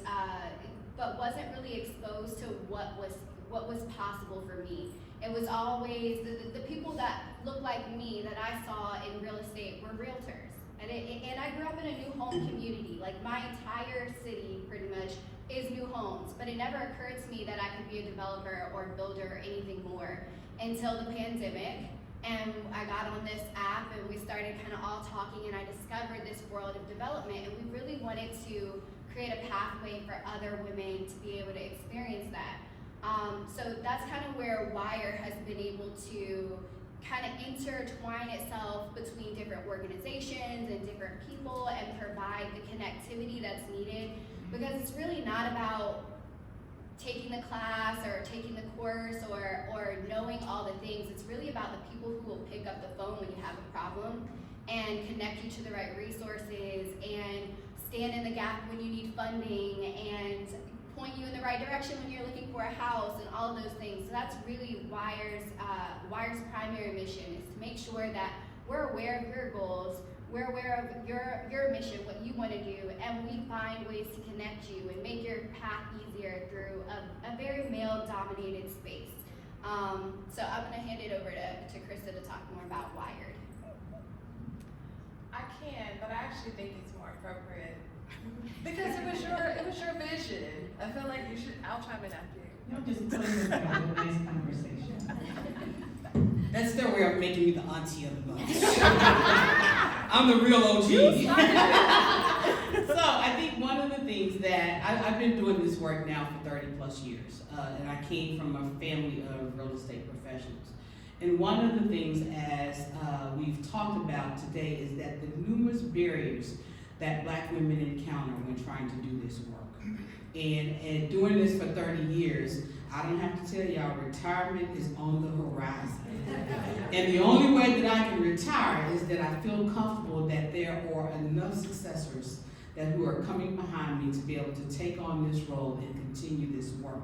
but wasn't really exposed to what was possible for me. It was always the people that looked like me that I saw in real estate were realtors. And I grew up in a new home community. Like my entire city pretty much is new homes, but it never occurred to me that I could be a developer or builder or anything more until the pandemic. And I got on this app and we started kind of all talking, and I discovered this world of development, and we really wanted to create a pathway for other women to be able to experience that. So that's kind of where WIRE has been able to kind of intertwine itself between different organizations and different people and provide the connectivity that's needed, because it's really not about taking the class or taking the course or knowing all the things. It's really about the people who will pick up the phone when you have a problem and connect you to the right resources and stand in the gap when you need funding and point you in the right direction when you're looking for a house and all of those things. So that's really WIRE's primary mission, is to make sure that we're aware of your goals, we're aware of your mission, what you want to do, and we find ways to connect you and make your path easier through a very male-dominated space. So I'm going to hand it over to Christa to talk more about WIRE. I can, but I actually think it's more appropriate because it was your vision. I feel like you should. I'll chime in after you. You'll just put it in a nice conversation. That's their way of making me the auntie of the bunch. I'm the real OG. So I think one of the things that I've been doing this work now for 30 plus years, and I came from a family of real estate professionals. And one of the things, as we've talked about today, is that the numerous barriers that Black women encounter when trying to do this work. And doing this for 30 years, I don't have to tell y'all, retirement is on the horizon. And the only way that I can retire is that I feel comfortable that there are enough successors who are coming behind me to be able to take on this role and continue this work.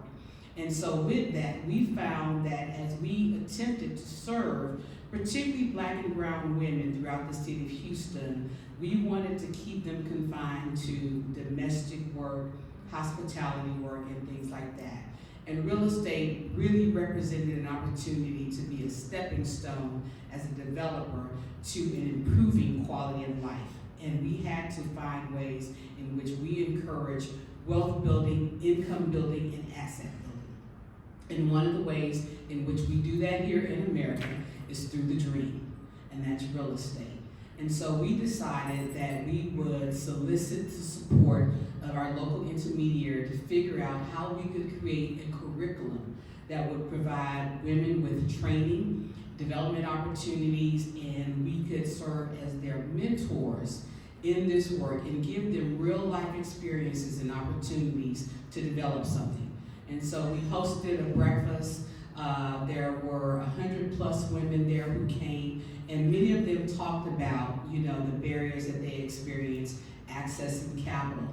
And so with that, we found that as we attempted to serve particularly Black and brown women throughout the city of Houston, we wanted to keep them confined to domestic work, hospitality work, and things like that. And real estate really represented an opportunity to be a stepping stone as a developer to an improving quality of life. And we had to find ways in which we encourage wealth building, income building, and asset building. And one of the ways in which we do that here in America is through the dream, and that's real estate. And so we decided that we would solicit the support of our local intermediary to figure out how we could create a curriculum that would provide women with training, development opportunities, and we could serve as their mentors in this work and give them real life experiences and opportunities to develop something. And so we hosted a breakfast. There were 100 plus women there who came, and many of them talked about, the barriers that they experienced, accessing capital,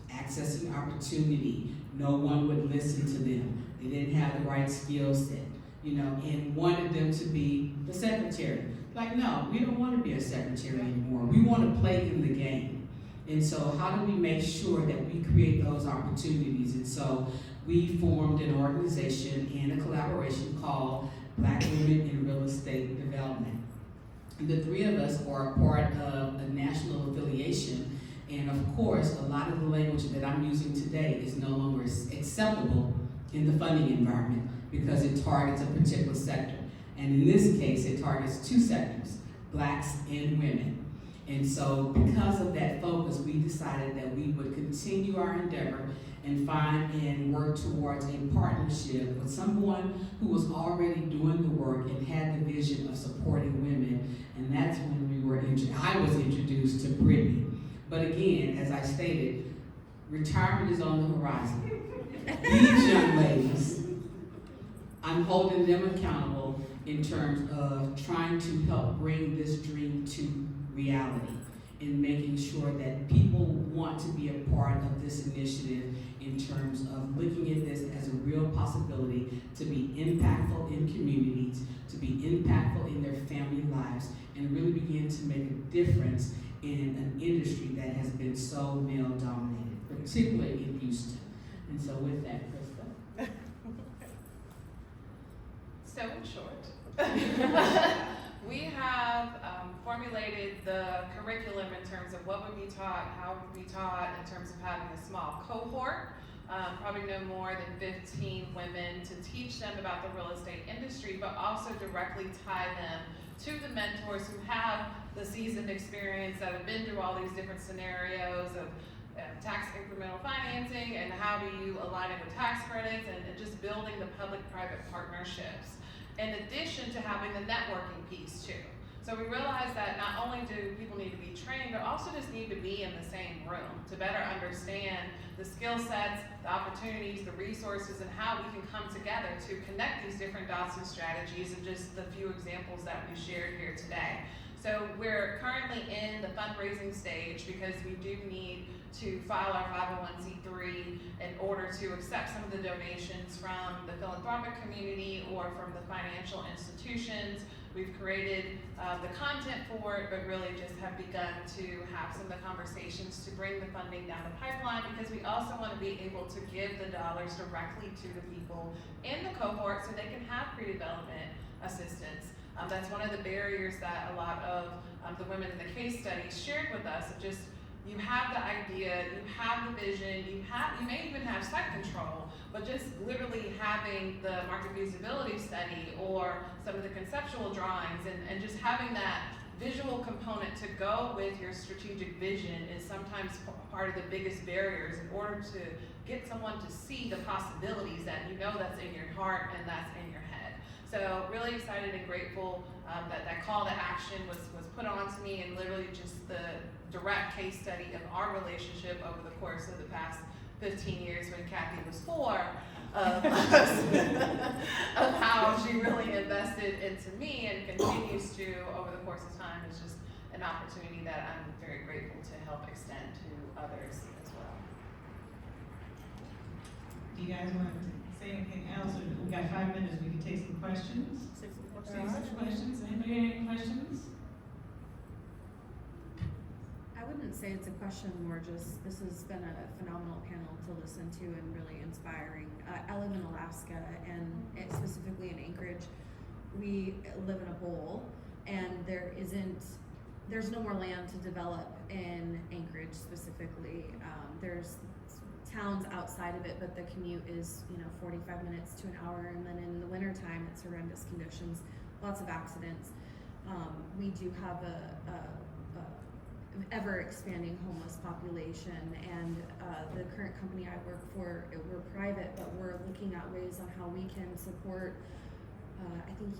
accessing opportunity. No one would listen to them. They didn't have the right skill set, and wanted them to be the secretary. Like, no, we don't want to be a secretary anymore. We want to play in the game. And so how do we make sure that we create those opportunities? And so we formed an organization and a collaboration called Black Women in Real Estate Development. The three of us are a part of a national affiliation, and of course, a lot of the language that I'm using today is no longer acceptable in the funding environment because it targets a particular sector. And in this case, it targets two sectors, Blacks and women. And so because of that focus, we decided that we would continue our endeavor and find and work towards a partnership with someone who was already doing the work and had the vision of supporting women. And that's when I was introduced to Brittany. But again, as I stated, retirement is on the horizon. These young ladies, I'm holding them accountable in terms of trying to help bring this dream to reality and making sure that people want to be a part of this initiative in terms of looking at this as a real real possibility to be impactful in communities, to be impactful in their family lives, and really begin to make a difference in an industry that has been so male dominated, particularly in Houston. And so with that, Christa. So in short, we have formulated the curriculum in terms of what would be taught, how it would be taught, in terms of having a small cohort, probably no more than 15 women, to teach them about the real estate industry, but also directly tie them to the mentors who have the seasoned experience, that have been through all these different scenarios of tax incremental financing and how do you align it with tax credits, and just building the public-private partnerships, in addition to having the networking piece too. So we realized that not only do people need to be trained, but also just need to be in the same room to better understand the skill sets, the opportunities, the resources, and how we can come together to connect these different dots and strategies, and just the few examples that we shared here today. So we're currently in the fundraising stage because we do need to file our 501c3 in order to accept some of the donations from the philanthropic community or from the financial institutions. We've created the content for it, but really just have begun to have some of the conversations to bring the funding down the pipeline, because we also want to be able to give the dollars directly to the people in the cohort so they can have pre-development assistance. That's one of the barriers that a lot of the women in the case studies shared with us, of just, you have the idea, you have the vision, you may even have site control, but just literally having the market feasibility study or some of the conceptual drawings, and just having that visual component to go with your strategic vision is sometimes part of the biggest barriers in order to get someone to see the possibilities that you know that's in your heart and that's in your head. So really excited and grateful that call to action was put on to me, and literally just the direct case study of our relationship over the course of the past 15 years when Kathy was 4, of how she really invested into me and continues to over the course of time, is just an opportunity that I'm very grateful to help extend to others as well. Do you guys want to say anything else? We've got 5 minutes, we can take some questions. Take some questions. Anybody have any questions? I wouldn't say it's a question, more just, this has been a phenomenal panel to listen to and really inspiring. I live in Alaska, and specifically in Anchorage. We live in a bowl, and there's no more land to develop in Anchorage specifically. There's towns outside of it, but the commute is 45 minutes to an hour, and then in the wintertime it's horrendous conditions, lots of accidents. We do have a ever expanding homeless population, and the current company I work for, we're private, but we're looking at ways on how we can support, I think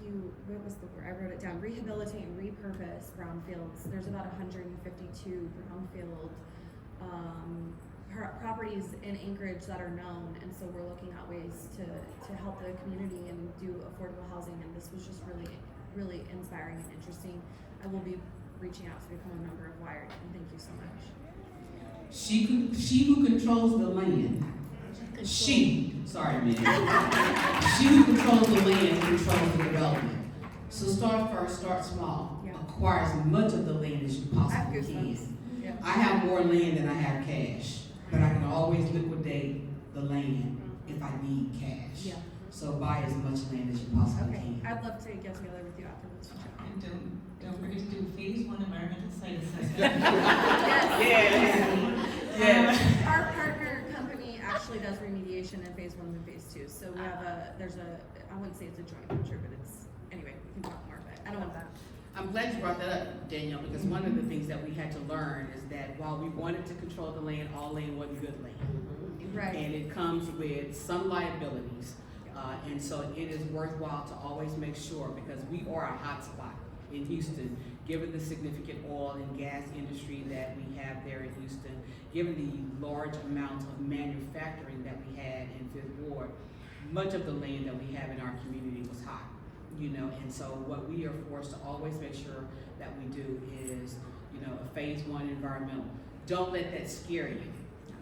what was the word, I wrote it down, rehabilitate and repurpose brownfields. There's about 152 brownfield properties in Anchorage that are known, and so we're looking at ways to help the community and do affordable housing, and this was just really, really inspiring and interesting. I will be reaching out to become a member of Wired, and thank you so much. She who controls the land. She who controls the land controls the development. So start first, start small. Yeah. Acquire as much of the land as you possibly can. Yeah. I have more land than I have cash, but I can always liquidate the land if I need cash. Yeah. So buy as much land as you possibly Okay. can. I'd love to get together with you afterwards. And don't forget to do phase 1 environmental site assessment. Yes. Our partner company actually does remediation in phase 1 and phase 2. So we have I wouldn't say it's a joint venture, but anyway, we can talk more, but I don't want that. I'm glad you brought that up, Danielle, because one of the things that we had to learn is that while we wanted to control the land, all land wasn't good land. Right. And it comes with some liabilities. And so it is worthwhile to always make sure, because we are a hot spot in Houston, given the significant oil and gas industry that we have there in Houston, given the large amount of manufacturing that we had in 5th Ward, much of the land that we have in our community was hot, and so what we are forced to always make sure that we do is, a phase 1 environmental. Don't let that scare you.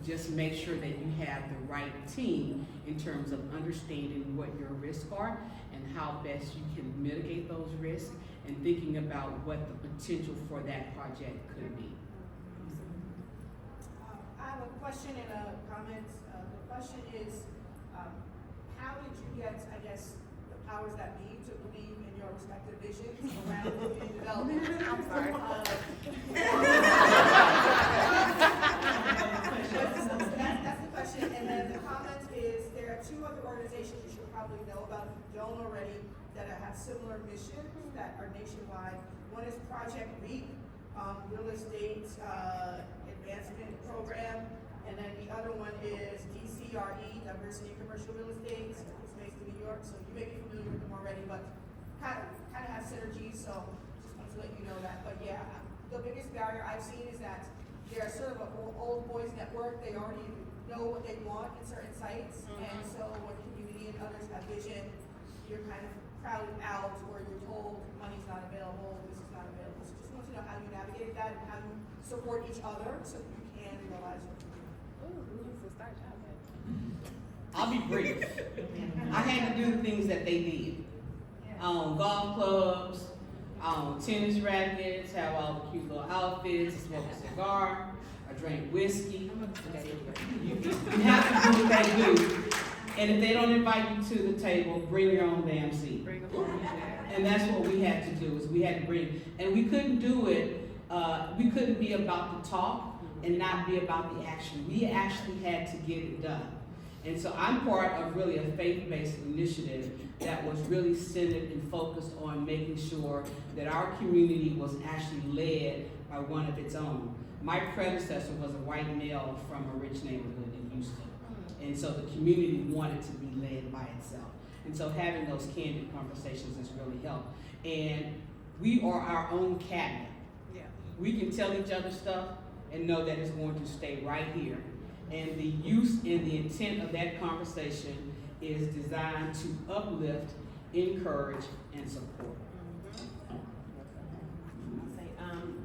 just make sure that you have the right team in terms of understanding what your risks are and how best you can mitigate those risks and thinking about what the potential for that project could be. I have a question and a comment. The question is, how did you get, I guess, the powers that be to believe in your respective visions around community development? I'm sorry. That's the question. And then the comment is, there are two other organizations you should probably know about if you don't already that have similar missions that are nationwide. One is Project REAP, Real Estate Advancement Program, and then the other one is DCRE, Diversity in Commercial Real Estate. It's based in New York, so you may be familiar with them already, but kind of have synergies. So just wanted to let you know that. But yeah, the biggest barrier I've seen is that they're sort of an old boys network. They already know what they want in certain sites, and so when community and others have vision, you're kind of crowded out, or you're told money's not available, this is not available. So just want to know how you navigated that and how you support each other so you can realize your dream. I'll be brief. I had to do the things that they did. Golf clubs, tennis rackets, have all the cute little outfits, smoke a cigar, I drank whiskey. You have to do what they do. And if they don't invite you to the table, bring your own damn seat. And that's what we had to do, is we had to bring, and we couldn't do it, we couldn't be about the talk and not be about the action. We actually had to get it done. And so I'm part of really a faith-based initiative that was really centered and focused on making sure that our community was actually led by one of its own. My predecessor was a white male from a rich neighborhood in Houston. And so the community wanted to be led by itself. And so having those candid conversations has really helped. And we are our own cabinet. Yeah. We can tell each other stuff and know that it's going to stay right here. And the use and the intent of that conversation is designed to uplift, encourage, and support.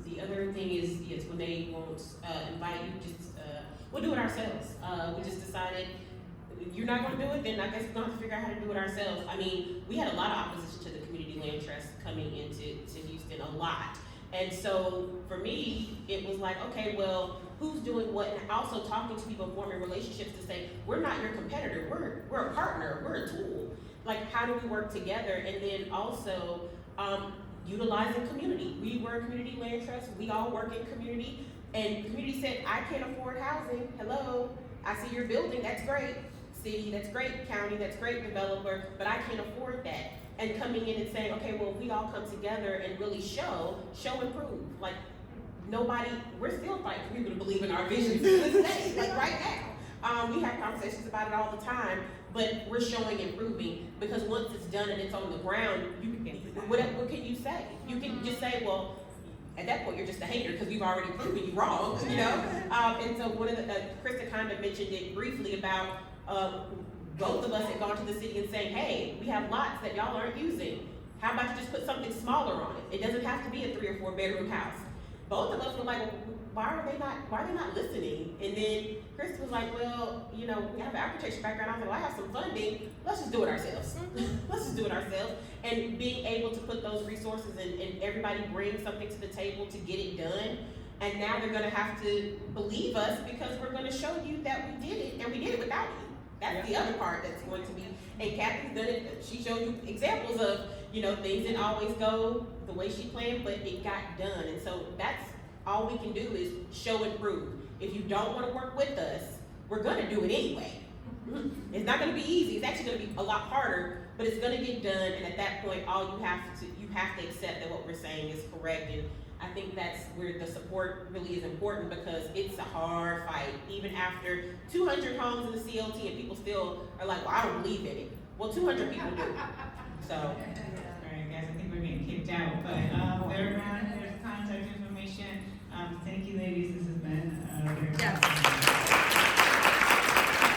The other thing is, yes, when they won't invite you, just we'll do it ourselves. We just decided, you're not going to do it, then I guess we're going to have to figure out how to do it ourselves. I mean, we had a lot of opposition to the community land trust coming into Houston, a lot. And so for me, it was like, okay, well, who's doing what? And also talking to people, forming relationships to say, we're not your competitor, we're a partner, we're a tool. Like, how do we work together? And then also utilizing community. We were a community land trust, we all work in community, and community said, I can't afford housing, hello, I see your building, that's great. City, that's great. County, that's great. Developer, but I can't afford that. And coming in and saying, okay, well, we all come together and really show and prove. Like, nobody, we're still fighting for people to believe in our vision to this day, like right now. We have conversations about it all the time, but we're showing and proving, because once it's done and it's on the ground, what can you say? You can just say, well, at that point, you're just a hater because we've already proven you wrong, you know? And so one of the, Christa kind of mentioned it briefly about both of us had gone to the city and saying, hey, we have lots that y'all aren't using. How about you just put something smaller on it? It doesn't have to be a 3 or 4 bedroom house. Both of us were like, well, why are they not listening? And then Chris was like, well, you know, we have an architecture background. I was like, well, I have some funding. Let's just do it ourselves. Let's just do it ourselves. And being able to put those resources and everybody bring something to the table to get it done. And now they're gonna have to believe us because we're gonna show you that we did it, and we did it without you. That's the other part that's going to be, and Kathy's done it, she showed you examples of, you know, things didn't always go the way she planned, but it got done. And so that's all we can do is show and prove. If you don't wanna work with us, we're gonna do it anyway. It's not gonna be easy, it's actually gonna be a lot harder, but it's gonna get done, and at that point, you have to accept that what we're saying is correct. And I think that's where the support really is important, because it's a hard fight. Even after 200 homes in the CLT and people still are like, well, I don't believe in it. Well, 200 people do. So. All right, guys, I think we're getting kicked out, but there's contact information. Thank you, ladies. This has been very